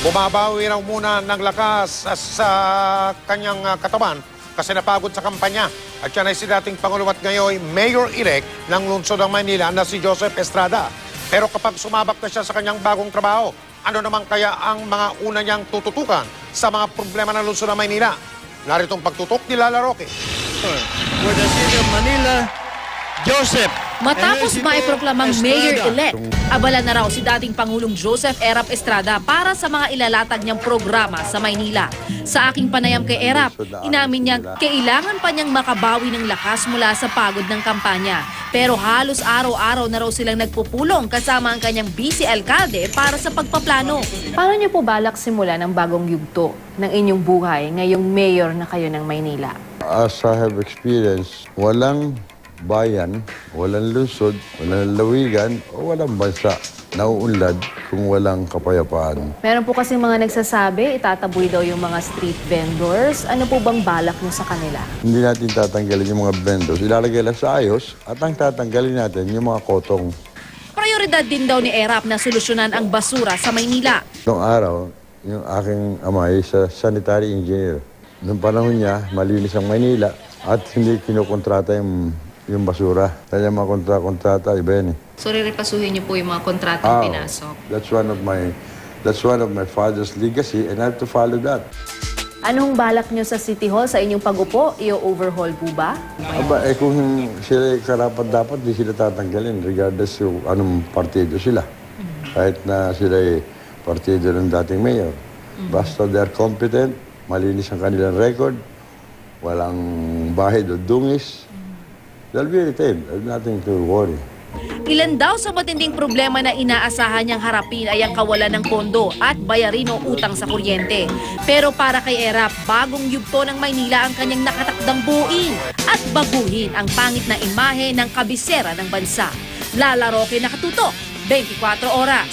Bumabawi raw muna ng lakas sa kanyang katawan kasi napagod sa kampanya. At yan ay si dating Pangulo at ngayon Mayor-elect ng lungsod ng Maynila na si Joseph Estrada. Pero kapag sumabak na siya sa kanyang bagong trabaho, ano naman kaya ang mga una niyang tututukan sa mga problema ng lungsod ng Maynila? Narito ang pagtutok ni Lala Roque. For the City of Manila, Joseph. Matapos maiproplamang Mayor-elect, abala na raw si dating Pangulong Joseph Erap Estrada para sa mga ilalatag niyang programa sa Maynila. Sa aking panayam kay Erap, inamin niya kailangan pa niyang makabawi ng lakas mula sa pagod ng kampanya. Pero halos araw-araw na raw silang nagpupulong kasama ang kanyang vice alkalde para sa pagpaplano. Paano niyo po balak simula ng bagong yugto ng inyong buhay ngayong mayor na kayo ng Maynila? As I have experienced, walang bayan, walang lungsod, walang lawigan, o walang bansa na uunlad kung walang kapayapaan. Meron po kasi mga nagsasabi, itataboy daw yung mga street vendors. Ano po bang balak niyo sa kanila? Hindi natin tatanggalin yung mga vendors, ilalagay lang sa ayos at ang tatanggalin natin yung mga kotong. Prioridad din daw ni Erap na solusyonan ang basura sa Maynila. Noong araw, yung aking ama ay sanitary engineer. Noong panahon niya, malinis ang Maynila at hindi kinukontrata yung basura. Kaya mga kontrata, iba yan eh. So, rirepasuhin niyo po yung mga kontratang pinasok. That's one of my father's legacy and I have to follow that. Anong balak niyo sa City Hall sa inyong pag-upo? I-overhaul po ba? Aba, kung sila karapat dapat, di sila tatanggalin regardless yung anong partido sila. Kahit na sila partido ng dating mayor. Basta they're competent, malinis ang kanilang record, walang bahid o dungis, they'll be retained. There's nothing to worry. Ilan daw sa matinding problema na inaasahan niyang harapin ay ang kawalan ng pondo at bayarin o utang sa kuryente. Pero para kay Erap, bagong yugto ng Maynila ang kanyang nakatakdang buuin at baguhin ang pangit na imahe ng kabisera ng bansa. Lala Roque, nakatutok, 24 oras.